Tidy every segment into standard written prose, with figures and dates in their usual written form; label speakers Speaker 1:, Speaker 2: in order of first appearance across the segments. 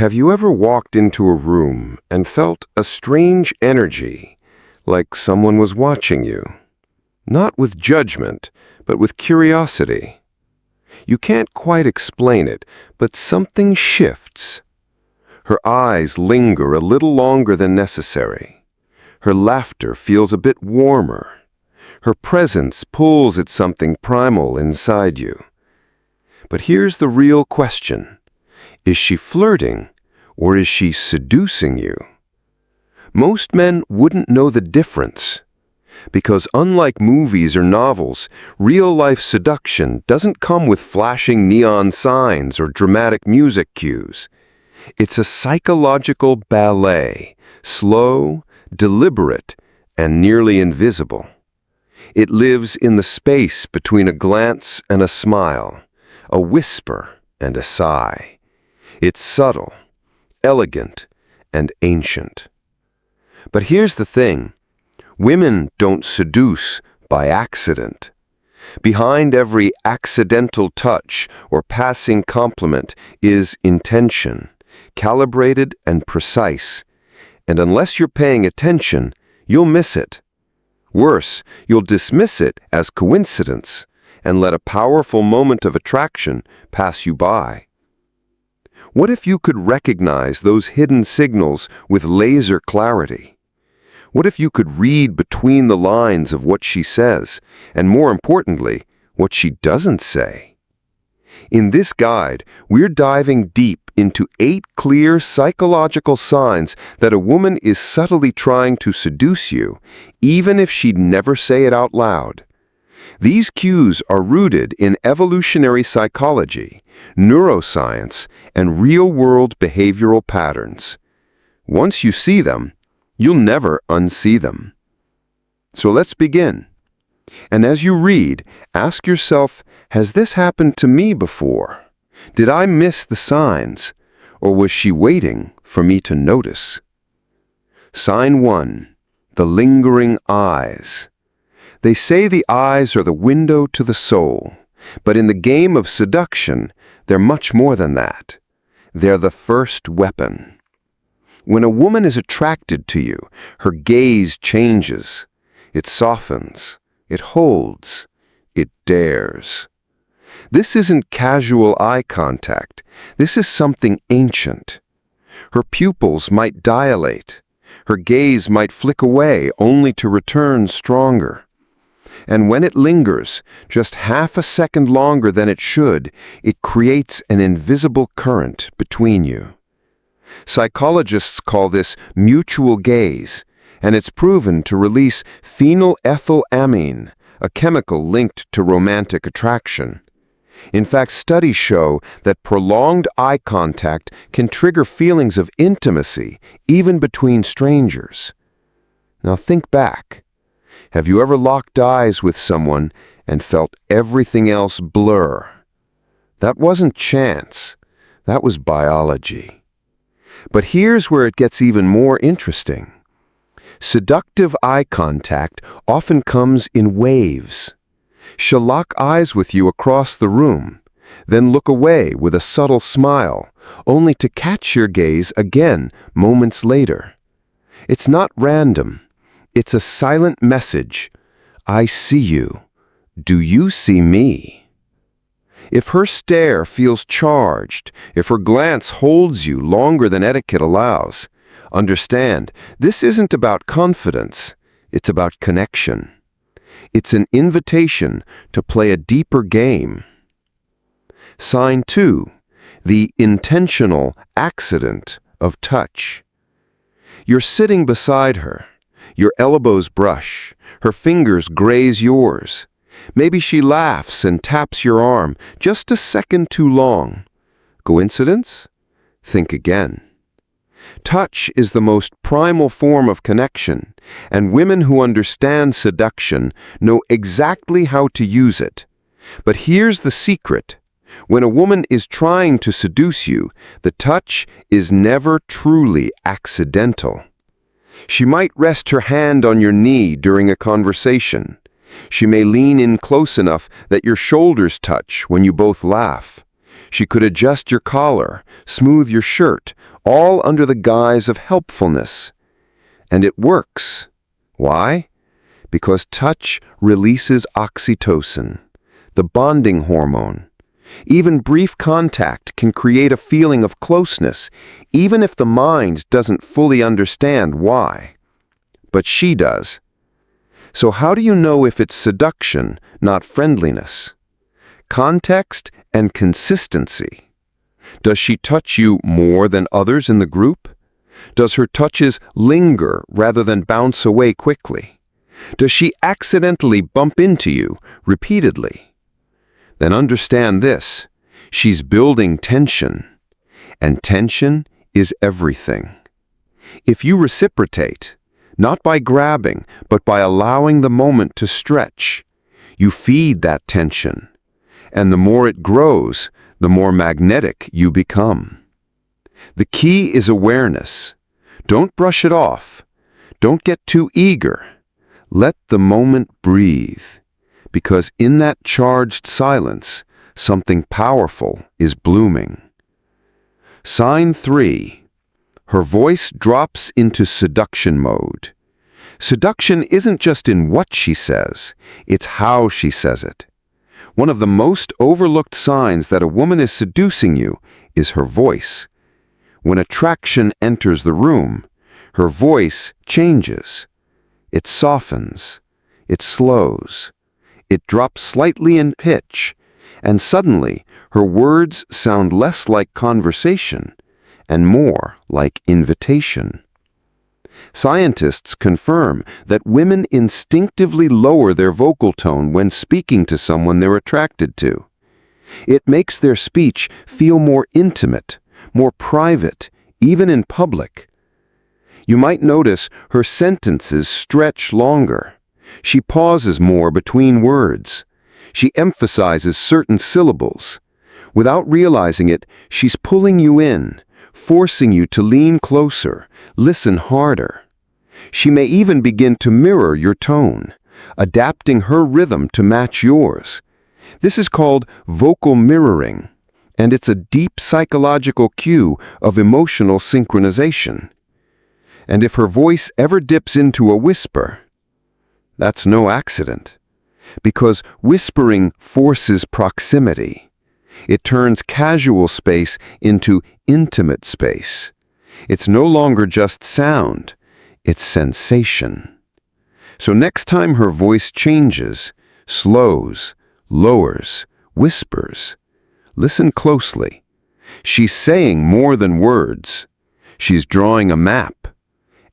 Speaker 1: Have you ever walked into a room and felt a strange energy, like someone was watching you? Not with judgment, but with curiosity. You can't quite explain it, but something shifts. Her eyes linger a little longer than necessary. Her laughter feels a bit warmer. Her presence pulls at something primal inside you. But here's the real question. Is she flirting, or is she seducing you? Most men wouldn't know the difference, because unlike movies or novels, real-life seduction doesn't come with flashing neon signs or dramatic music cues. It's a psychological ballet, slow, deliberate, and nearly invisible. It lives in the space between a glance and a smile, a whisper and a sigh. It's subtle, elegant, and ancient. But here's the thing. Women don't seduce by accident. Behind every accidental touch or passing compliment is intention, calibrated and precise. And unless you're paying attention, you'll miss it. Worse, you'll dismiss it as coincidence and let a powerful moment of attraction pass you by. What if you could recognize those hidden signals with laser clarity? What if you could read between the lines of what she says, and more importantly, what she doesn't say? In this guide, we're diving deep into 8 clear psychological signs that a woman is subtly trying to seduce you, even if she'd never say it out loud. These cues are rooted in evolutionary psychology, neuroscience, and real-world behavioral patterns. Once you see them, you'll never unsee them. So let's begin. And as you read, ask yourself, has this happened to me before? Did I miss the signs, or was she waiting for me to notice? Sign 1, the lingering eyes. They say the eyes are the window to the soul, but in the game of seduction, they're much more than that. They're the first weapon. When a woman is attracted to you, her gaze changes. It softens. It holds. It dares. This isn't casual eye contact. This is something ancient. Her pupils might dilate. Her gaze might flick away only to return stronger. And when it lingers, just half a second longer than it should, it creates an invisible current between you. Psychologists call this mutual gaze, and it's proven to release phenylethylamine, a chemical linked to romantic attraction. In fact, studies show that prolonged eye contact can trigger feelings of intimacy, even between strangers. Now think back. Have you ever locked eyes with someone and felt everything else blur? That wasn't chance. That was biology. But here's where it gets even more interesting. Seductive eye contact often comes in waves. She'll lock eyes with you across the room, then look away with a subtle smile, only to catch your gaze again moments later. It's not random. It's a silent message. I see you. Do you see me? If her stare feels charged, if her glance holds you longer than etiquette allows, understand, this isn't about confidence. It's about connection. It's an invitation to play a deeper game. Sign 2, the intentional accident of touch. You're sitting beside her. Your elbows brush. Her fingers graze yours. Maybe she laughs and taps your arm just a second too long. Coincidence? Think again. Touch is the most primal form of connection, and women who understand seduction know exactly how to use it. But here's the secret. When a woman is trying to seduce you, the touch is never truly accidental. She might rest her hand on your knee during a conversation. She may lean in close enough that your shoulders touch when you both laugh. She could adjust your collar, smooth your shirt, all under the guise of helpfulness. And it works. Why? Because touch releases oxytocin, the bonding hormone. Even brief contact can create a feeling of closeness, even if the mind doesn't fully understand why. But she does. So how do you know if it's seduction, not friendliness? Context and consistency. Does she touch you more than others in the group? Does her touches linger rather than bounce away quickly? Does she accidentally bump into you repeatedly? Then understand this: she's building tension, and tension is everything. If you reciprocate, not by grabbing, but by allowing the moment to stretch, you feed that tension, and the more it grows, the more magnetic you become. The key is awareness. Don't brush it off. Don't get too eager. Let the moment breathe, because in that charged silence, something powerful is blooming. Sign 3. Her voice drops into seduction mode. Seduction isn't just in what she says, it's how she says it. One of the most overlooked signs that a woman is seducing you is her voice. When attraction enters the room, her voice changes. It softens, it slows, it drops slightly in pitch, and suddenly her words sound less like conversation and more like invitation. Scientists confirm that women instinctively lower their vocal tone when speaking to someone they're attracted to. It makes their speech feel more intimate, more private, even in public. You might notice her sentences stretch longer. She pauses more between words. She emphasizes certain syllables. Without realizing it, she's pulling you in, forcing you to lean closer, listen harder. She may even begin to mirror your tone, adapting her rhythm to match yours. This is called vocal mirroring, and it's a deep psychological cue of emotional synchronization. And if her voice ever dips into a whisper, that's no accident, because whispering forces proximity. It turns casual space into intimate space. It's no longer just sound, it's sensation. So next time her voice changes, slows, lowers, whispers, listen closely. She's saying more than words. She's drawing a map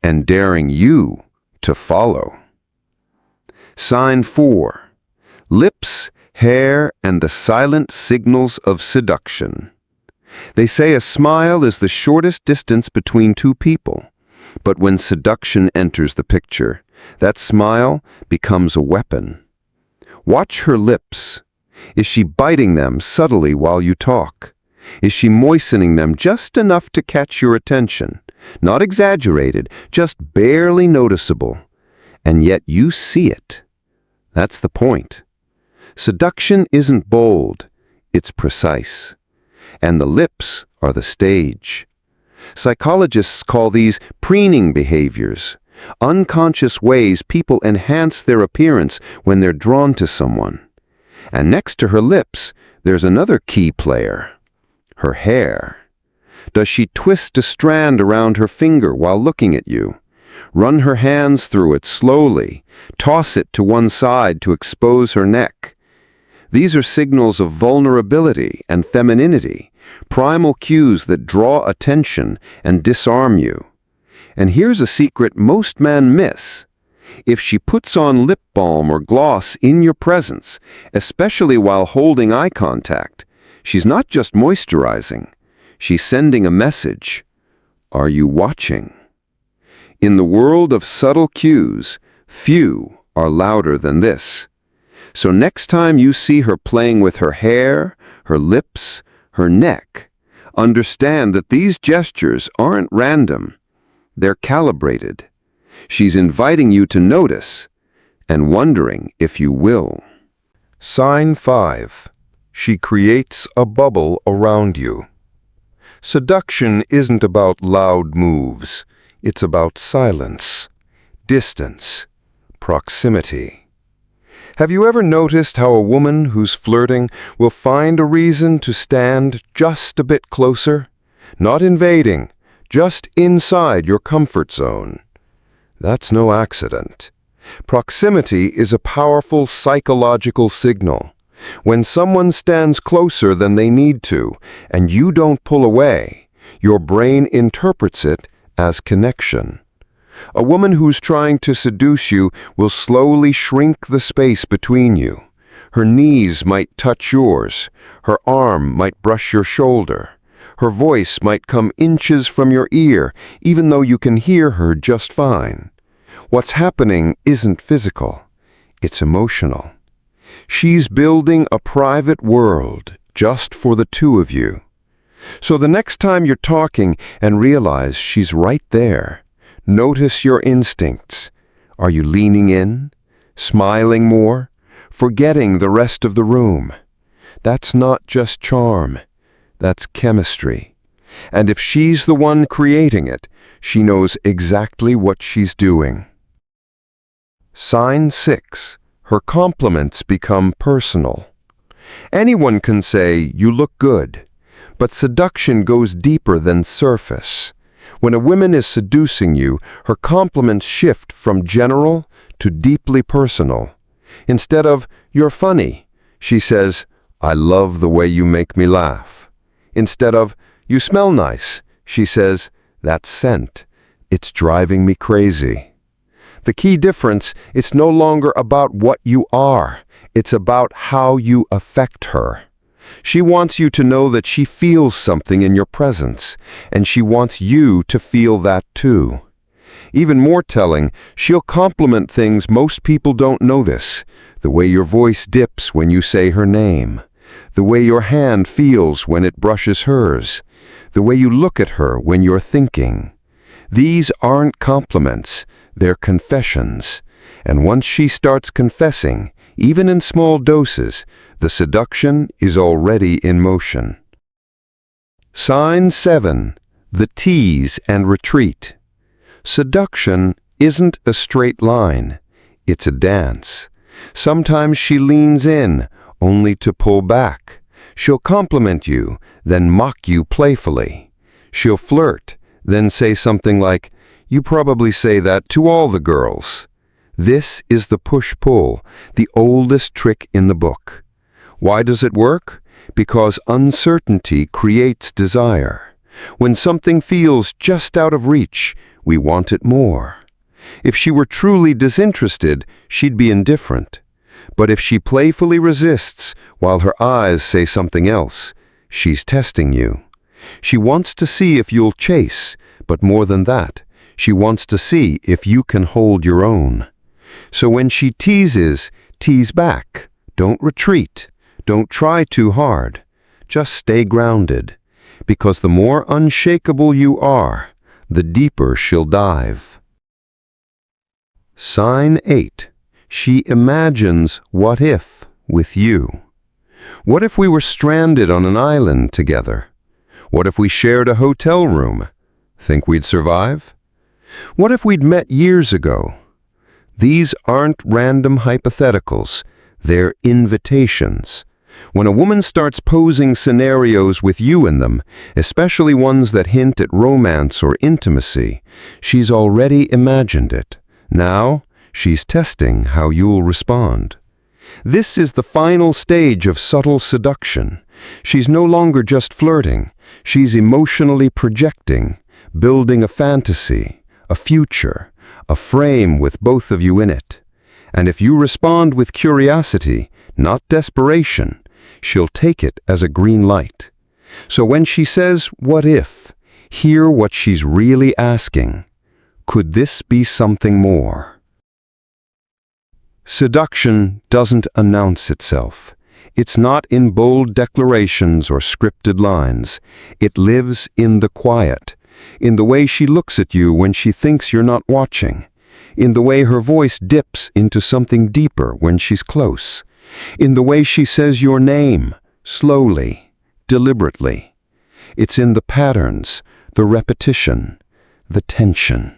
Speaker 1: and daring you to follow. Sign 4. Lips, hair, and the silent signals of seduction. They say a smile is the shortest distance between two people, but when seduction enters the picture, that smile becomes a weapon. Watch her lips. Is she biting them subtly while you talk? Is she moistening them just enough to catch your attention? Not exaggerated, just barely noticeable. And yet you see it. That's the point. Seduction isn't bold, it's precise. And the lips are the stage. Psychologists call these preening behaviors, unconscious ways people enhance their appearance when they're drawn to someone. And next to her lips, there's another key player: her hair. Does she twist a strand around her finger while looking at you? Run her hands through it slowly, toss it to one side to expose her neck. These are signals of vulnerability and femininity, primal cues that draw attention and disarm you. And here's a secret most men miss. If she puts on lip balm or gloss in your presence, especially while holding eye contact, she's not just moisturizing, she's sending a message. Are you watching? In the world of subtle cues, few are louder than this. So next time you see her playing with her hair, her lips, her neck, understand that these gestures aren't random. They're calibrated. She's inviting you to notice and wondering if you will. Sign 5. she creates a bubble around you. Seduction isn't about loud moves. It's about silence, distance, proximity. Have you ever noticed how a woman who's flirting will find a reason to stand just a bit closer? Not invading, just inside your comfort zone. That's no accident. Proximity is a powerful psychological signal. When someone stands closer than they need to, and you don't pull away, your brain interprets it as connection. A woman who's trying to seduce you will slowly shrink the space between you. Her knees might touch yours. Her arm might brush your shoulder. Her voice might come inches from your ear, even though you can hear her just fine. What's happening isn't physical. It's emotional. She's building a private world just for the two of you. So the next time you're talking and realize she's right there, notice your instincts. Are you leaning in, smiling more, forgetting the rest of the room? That's not just charm. That's chemistry. And if she's the one creating it, she knows exactly what she's doing. Sign 6. Her compliments become personal. Anyone can say, "You look good," but seduction goes deeper than surface. When a woman is seducing you, her compliments shift from general to deeply personal. Instead of, "You're funny," she says, "I love the way you make me laugh." Instead of, "You smell nice," she says, "That scent, it's driving me crazy." The key difference is no longer about what you are, it's about how you affect her. She wants you to know that she feels something in your presence, and she wants you to feel that too. Even more telling, she'll compliment things most people don't notice. The way your voice dips when you say her name. The way your hand feels when it brushes hers. The way you look at her when you're thinking. These aren't compliments, they're confessions. And once she starts confessing, even in small doses, the seduction is already in motion. Sign 7. The tease and retreat. Seduction isn't a straight line. It's a dance. Sometimes she leans in, only to pull back. She'll compliment you, then mock you playfully. She'll flirt, then say something like, "You probably say that to all the girls." This is the push-pull, the oldest trick in the book. Why does it work? Because uncertainty creates desire. When something feels just out of reach, we want it more. If she were truly disinterested, she'd be indifferent. But if she playfully resists while her eyes say something else, she's testing you. She wants to see if you'll chase, but more than that, she wants to see if you can hold your own. So when she teases, tease back. Don't retreat. Don't try too hard. Just stay grounded. Because the more unshakable you are, the deeper she'll dive. Sign 8. She imagines what if with you. What if we were stranded on an island together? What if we shared a hotel room? Think we'd survive? What if we'd met years ago? These aren't random hypotheticals, they're invitations. When a woman starts posing scenarios with you in them, especially ones that hint at romance or intimacy, she's already imagined it. Now, she's testing how you'll respond. This is the final stage of subtle seduction. She's no longer just flirting, she's emotionally projecting, building a fantasy, a future, a frame with both of you in it. And if you respond with curiosity, not desperation, she'll take it as a green light. So when she says, "What if?" hear what she's really asking. Could this be something more? Seduction doesn't announce itself. It's not in bold declarations or scripted lines. It lives in the quiet, in the way she looks at you when she thinks you're not watching, in the way her voice dips into something deeper when she's close, in the way she says your name,
Speaker 2: slowly, deliberately. It's in the patterns, the repetition, the tension.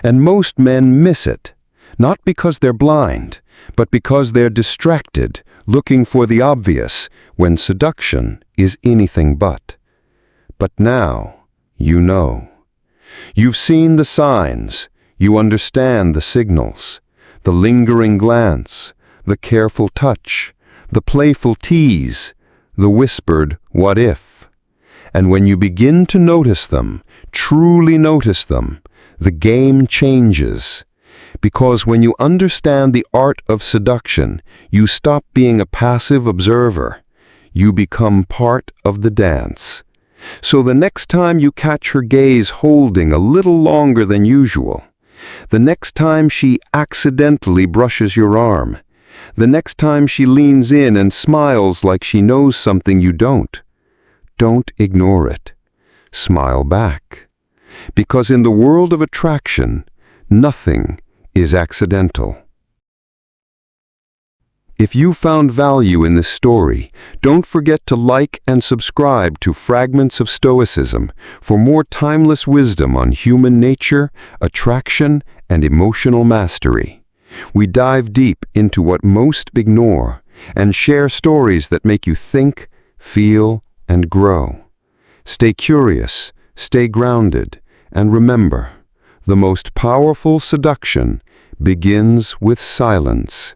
Speaker 2: And most men miss it, not because they're blind, but because they're distracted, looking for the obvious, when seduction is anything but. But now, you know. You've seen the signs, you understand the signals, the lingering glance, the careful touch, the playful tease, the whispered "what if?" And when you begin to notice them, truly notice them, the game changes. Because when you understand the art of seduction, you stop being a passive observer. You become part of the dance. So the next time you catch her gaze holding a little longer than usual, the next time she accidentally brushes your arm, the next time she leans in and smiles like she knows something you don't ignore it. Smile back. Because in the world of attraction, nothing is accidental. If you found value in this story, don't forget to like and subscribe to Fragments of Stoicism for more timeless wisdom on human nature, attraction, and emotional mastery. We dive deep into what most ignore and share stories that make you think, feel, and grow. Stay curious, stay grounded, and remember, the most powerful seduction begins with silence.